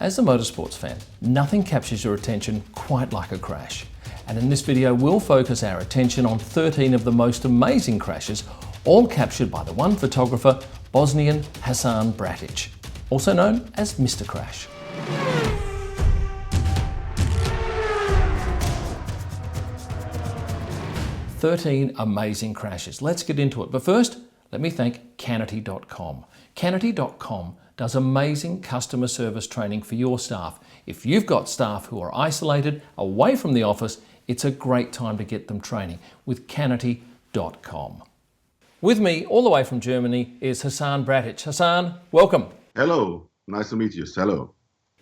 As a motorsports fan, nothing captures your attention quite like a crash. And in this video, we'll focus our attention on 13 of the most amazing crashes, all captured by the one photographer, Bosnian Hasan Bratic, also known as Mr. Crash. "13 amazing crashes." Let's get into it. But first, let me thank Canity.com. Canity.com does amazing customer service training for your staff. If you've got staff who are isolated, away from the office, it's a great time to get them training with Canity.com. With me, all the way from Germany, is Hasan Bratic. Hasan, welcome. Hello, nice to meet you. Hello.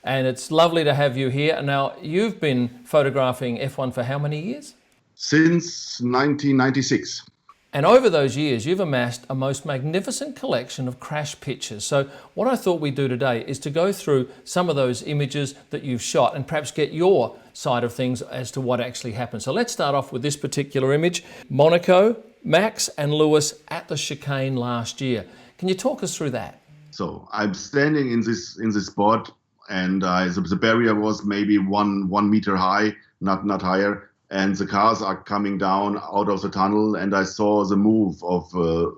And it's lovely to have you here. Now, you've been photographing F1 for how many years? Since 1996. And over those years, you've amassed a most magnificent collection of crash pictures. So what I thought we'd do today is to go through some of those images that you've shot and perhaps get your side of things as to what actually happened. So let's start off with this particular image. Monaco, Max and Lewis at the chicane last year. Can you talk us through that? So I'm standing in this spot, and the barrier was maybe one meter high, not higher. And the cars are coming down out of the tunnel, and I saw the move of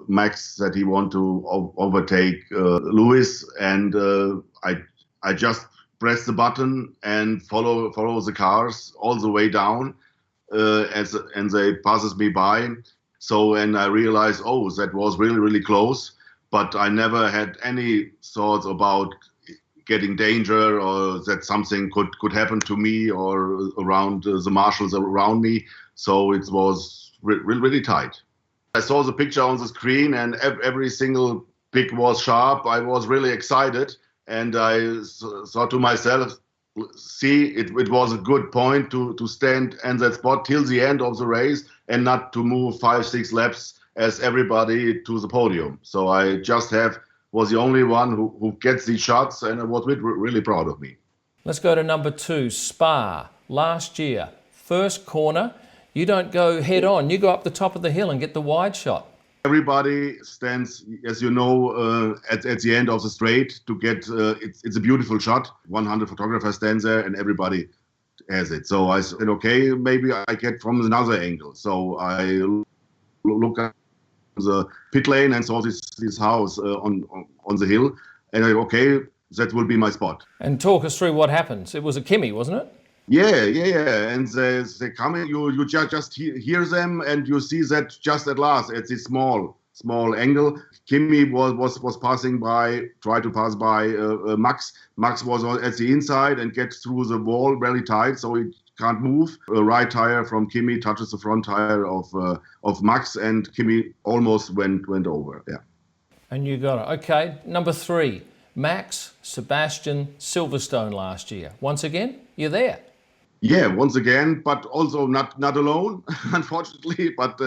Max that he want to overtake Lewis, and I just press the button and follow the cars all the way down, and they passes me by. So and I realized, oh, that was really close, but I never had any thoughts about getting danger or that something could happen to me or around the marshals around me. So it was really tight. I saw the picture on the screen, and every single pic was sharp. I was really excited, and I thought to myself, see, it was a good point to stand in that spot till the end of the race and not to move 5-6 laps as everybody to the podium. So I just was the only one who gets these shots, and I was really proud of me. Let's go to number 2, Spa, last year. First corner, you don't go head on, you go up the top of the hill and get the wide shot. Everybody stands, as you know, at the end of the straight to get, it's a beautiful shot. 100 photographers stand there and everybody has it. So I said, okay, maybe I get from another angle. So I look at the pit lane and saw this house on the hill, and I okay, that will be my spot. And talk us through what happens. It was a Kimi, wasn't it? Yeah. And they come in, you just hear them, and you see that just at last at this small angle. Kimi was passing by, tried to pass by Max. Max was at the inside and gets through the wall very tight, so he can't move. A right tire from Kimi touches the front tire of Max, and Kimi almost went over. Yeah. And you got it. Okay, number 3, Max, Sebastian, Silverstone last year. Once again, you're there. Yeah, once again, but also not alone, unfortunately. But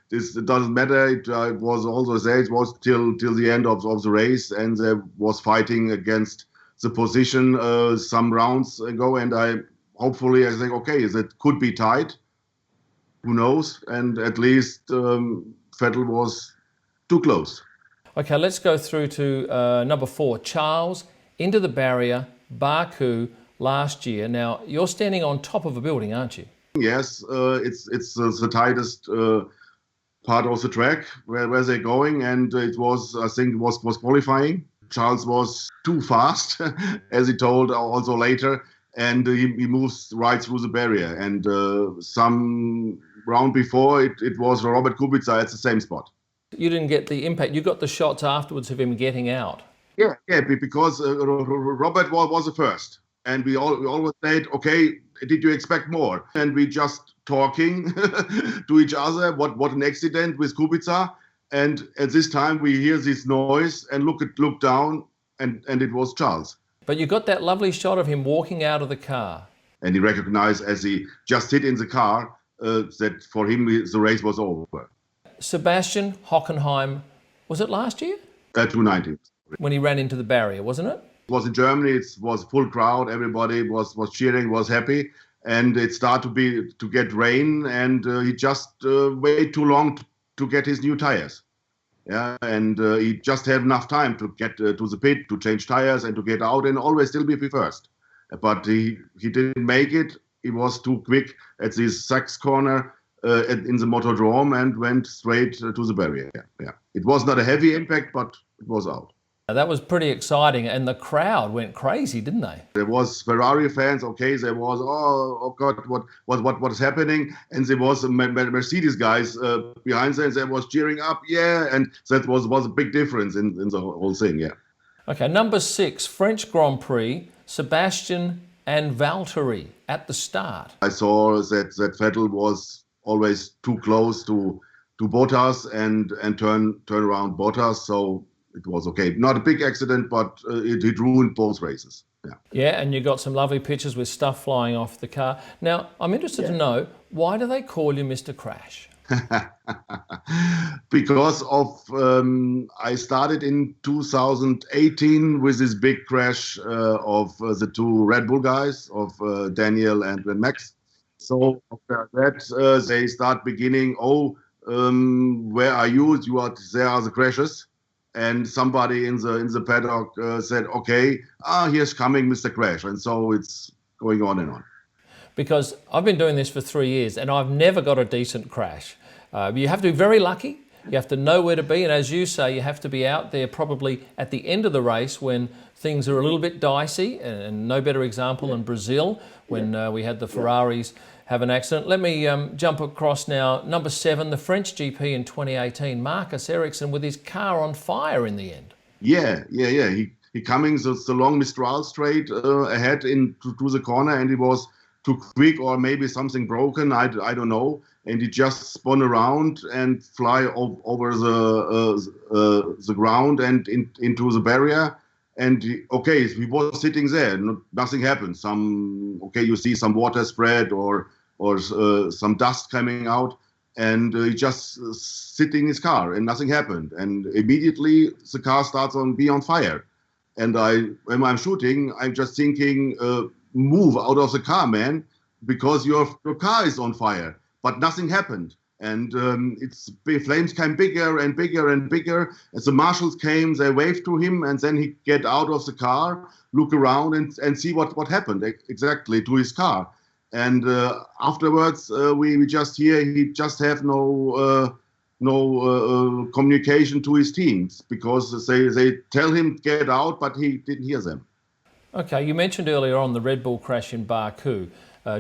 this doesn't matter. It was also there. It was till the end of the race, and there was fighting against the position some rounds ago, and hopefully, I think, okay, that could be tight. Who knows? And at least Vettel was too close. Okay, let's go through to number 4. Charles, into the barrier, Baku, last year. Now, you're standing on top of a building, aren't you? Yes, it's the tightest part of the track where they're going, and it was, I think, was qualifying. Charles was too fast, as he told also later. And he moves right through the barrier. And some round before, it was Robert Kubica at the same spot. You didn't get the impact. You got the shots afterwards of him getting out. Yeah, because Robert was the first. And we always said, okay, did you expect more? And we just talking to each other, what an accident with Kubica. And at this time, we hear this noise and look down, and it was Charles. But you got that lovely shot of him walking out of the car. And he recognized as he just hit in the car that for him the race was over. Sebastian, Hockenheim, was it last year? 2019. When he ran into the barrier, wasn't it? It was in Germany. It was full crowd. Everybody was cheering, was happy. And it started to get rain, and he just waited too long to get his new tires. Yeah, and he just had enough time to get to the pit, to change tires and to get out and always still be first. but he didn't make it. He was too quick at this Sachs corner in the motordrome and went straight to the barrier. Yeah, it was not a heavy impact, but it was out. That was pretty exciting, and the crowd went crazy, didn't they? There was Ferrari fans. Okay, there was oh God, what is happening? And there was Mercedes guys behind them. They was cheering up, yeah, and that was a big difference in the whole thing. Yeah. Okay, number 6, French Grand Prix, Sebastian and Valtteri at the start. I saw that Vettel was always too close to Bottas and turn around Bottas, so it was okay. Not a big accident, but it ruined both races. Yeah. Yeah, and you got some lovely pictures with stuff flying off the car. Now, I'm interested to know, why do they call you Mr. Crash? Because of I started in 2018 with this big crash of the two Red Bull guys, of Daniel and Max. So after that, they start beginning, where are you? There are the crashes. And somebody in the paddock said, okay, here's coming Mr. Crash. And so it's going on and on. Because I've been doing this for 3 years and I've never got a decent crash. You have to be very lucky. You have to know where to be. And as you say, you have to be out there probably at the end of the race when things are a little bit dicey. And no better example than Brazil, when we had the Ferraris have an accident. Let me jump across now. Number 7, the French GP in 2018. Marcus Ericsson with his car on fire in the end. Yeah. He coming the long Mistral straight ahead to the corner, and he was too quick, or maybe something broken. I don't know. And he just spun around and fly over the ground and into the barrier. And he was sitting there. Nothing happened. You see some water spread or some dust coming out, and he just sitting in his car, and nothing happened. And immediately the car starts be on fire. And when I'm shooting, I'm just thinking, move out of the car, man, because your car is on fire. But nothing happened. And the flames came bigger and bigger and bigger. As the marshals came, they waved to him, and then he get out of the car, look around and see what happened exactly to his car. And afterwards, we just hear he just have no communication to his teams, because they tell him get out, but he didn't hear them. Okay, you mentioned earlier on the Red Bull crash in Baku.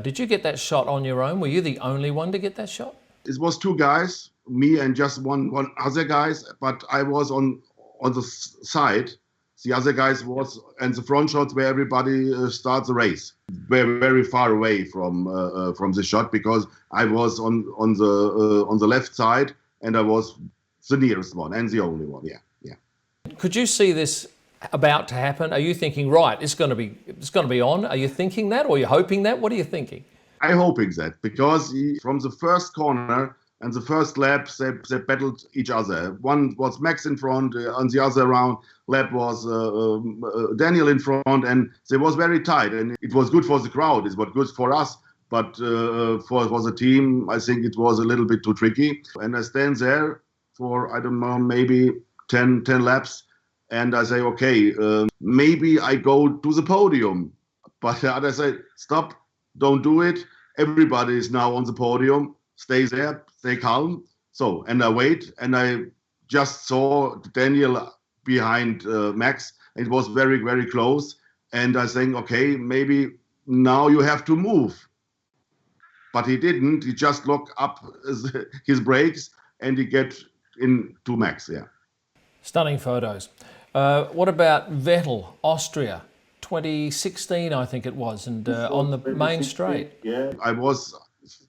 Did you get that shot on your own? Were you the only one to get that shot? It was 2 guys, me and just one other guys, but I was on the side. The other guys was and the front shots where everybody starts the race. Very very far away from the shot, because I was on the left side, and I was the nearest one and the only one. Yeah. Could you see this about to happen? Are you thinking, right, it's going to be on? Are you thinking that, or are you hoping that? What are you thinking? I'm hoping that, because from the first corner and the first lap, they battled each other. One was Max in front, on the other lap was Daniel in front, and they was very tight. And it was good for the crowd, it was good for us, but for the team, I think it was a little bit too tricky. And I stand there for, I don't know, maybe 10 laps, and I say, okay, maybe I go to the podium. But the others say, stop, don't do it. Everybody is now on the podium. Stay there, stay calm. So, and I wait, and I just saw Daniel behind Max. It was very, very close. And I think, okay, maybe now you have to move. But he didn't. He just locked up his brakes, and he get into Max, yeah. Stunning photos. What about Vettel, Austria, 2016, I think it was, and on the main straight? Yeah, I was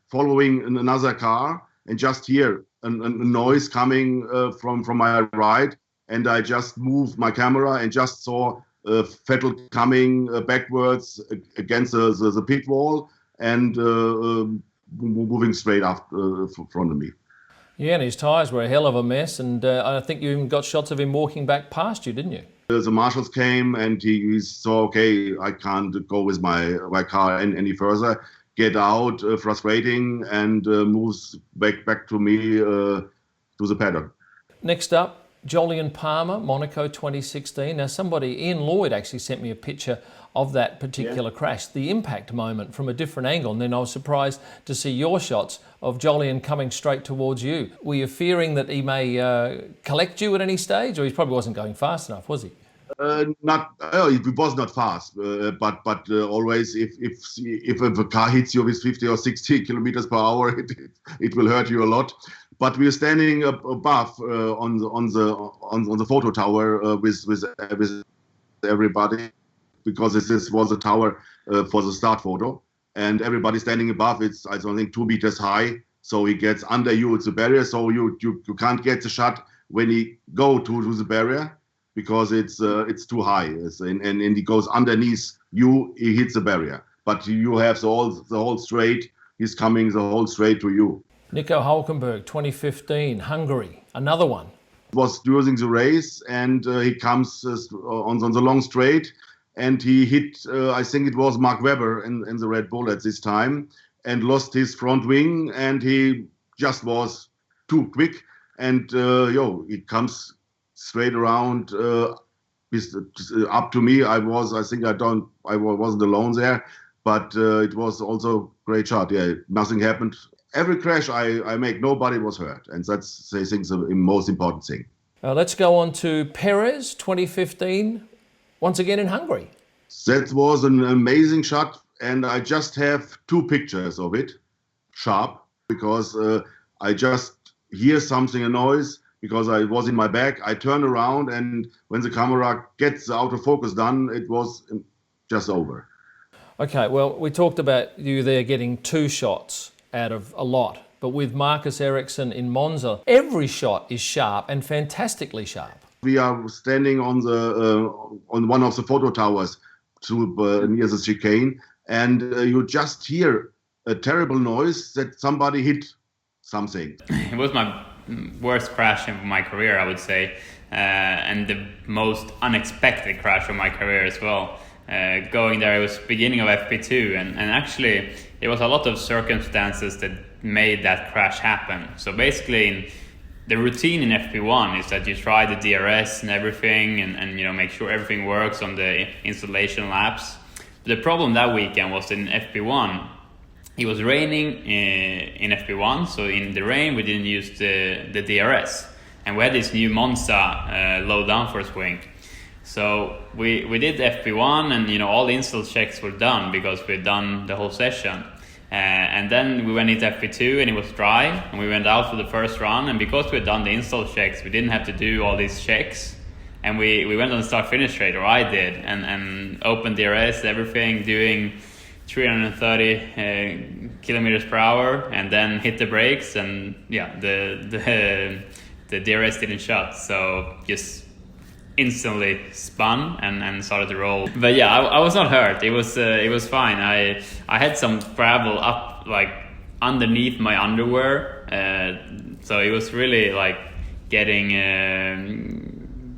following another car and just hear a noise coming from my right, and I just moved my camera and just saw Vettel coming backwards against the pit wall and moving straight up front of me. Yeah, and his tyres were a hell of a mess, and I think you even got shots of him walking back past you, didn't you? The marshals came, and he saw, okay, I can't go with my car any further. Get out, frustrating, and moves back to me to the paddock. Next up, Jolyon Palmer, Monaco 2016. Now somebody, Ian Lloyd, actually sent me a picture of that particular crash, the impact moment from a different angle. And then I was surprised to see your shots of Jolyon coming straight towards you. Were you fearing that he may collect you at any stage, or he probably wasn't going fast enough, was he? It was not fast, but always if a car hits you with 50 or 60 kilometers per hour, it will hurt you a lot. But we are standing above on the photo tower with everybody, because this was a tower for the start photo, and everybody standing above. It's I think 2 meters high, so he gets under you. It's a barrier, so you can't get the shot when he go to the barrier, because it's too high, and he goes underneath you. He hits the barrier, but you have the whole straight. He's coming the whole straight to you. Nico Hülkenberg, 2015, Hungary, another one. It was during the race, and he comes on the long straight, and he hit, I think it was Mark Webber in the Red Bull at this time, and lost his front wing, and he just was too quick, and it comes straight around up to me. I wasn't alone there, but it was also a great shot. Yeah, nothing happened. Every crash I make, nobody was hurt, and that's, I think, the most important thing. Let's go on to Perez, 2015, once again in Hungary. That was an amazing shot, and I just have 2 pictures of it, sharp, because I just hear something, a noise, because I was in my back. I turn around, and when the camera gets the autofocus done, it was just over. Okay, well, we talked about you there getting 2 shots out of a lot, but with Marcus Ericsson in Monza, every shot is sharp and fantastically sharp. We are standing on one of the photo towers near the chicane, and you just hear a terrible noise that somebody hit something. It was my worst crash in my career, I would say, and the most unexpected crash of my career as well. Going there, it was beginning of FP2, and actually it was a lot of circumstances that made that crash happen. So basically, the routine in FP1 is that you try the DRS and everything, and make sure everything works on the installation laps. The problem that weekend was in FP1. It was raining in FP1, so in the rain we didn't use the DRS, and we had this new Monza low downforce wing. So we did FP1, and all the install checks were done because we'd done the whole session. And then we went into FP2 and it was dry, and we went out for the first run, and because we had done the install checks, we didn't have to do all these checks, and we went on the start finish straight, or I did, and opened DRS, everything, doing 330 kilometers per hour, and then hit the brakes, and the DRS didn't shut, so just instantly spun and started to roll. But yeah, I was not hurt. It was fine. I had some gravel up like underneath my underwear, so it was really like getting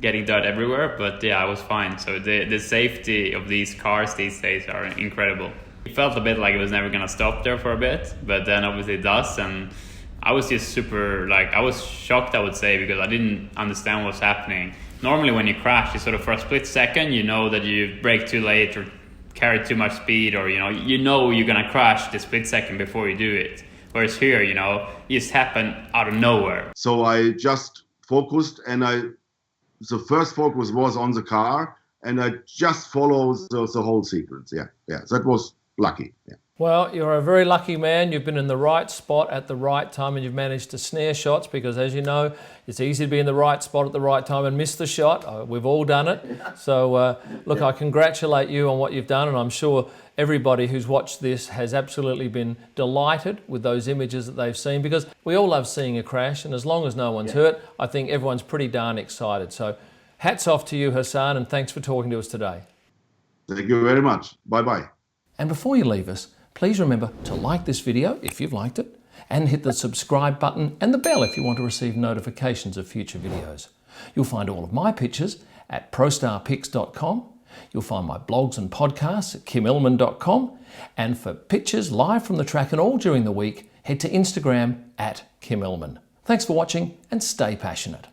dirt everywhere. But yeah, I was fine. So the safety of these cars these days are incredible. It felt a bit like it was never gonna stop there for a bit, but then obviously it does, and I was just super, I was shocked, I would say, because I didn't understand what was happening. Normally when you crash, you sort of for a split second, you know that you brake too late or carried too much speed, or you know you're gonna crash the split second before you do it. Whereas here, it just happened out of nowhere. So I just focused, and the first focus was on the car, and I just followed the whole sequence. Yeah, that was lucky. Yeah. Well, you're a very lucky man. You've been in the right spot at the right time, and you've managed to snare shots, because as you know, it's easy to be in the right spot at the right time and miss the shot. We've all done it. So look, I congratulate you on what you've done, and I'm sure everybody who's watched this has absolutely been delighted with those images that they've seen, because we all love seeing a crash, and as long as no one's hurt, I think everyone's pretty darn excited. So hats off to you, Hassan, and thanks for talking to us today. Thank you very much. Bye-bye. And before you leave us, please remember to like this video if you've liked it, and hit the subscribe button and the bell if you want to receive notifications of future videos. You'll find all of my pictures at prostarpics.com. You'll find my blogs and podcasts at kimillman.com. And for pictures live from the track and all during the week, head to Instagram at kimillman. Thanks for watching, and stay passionate.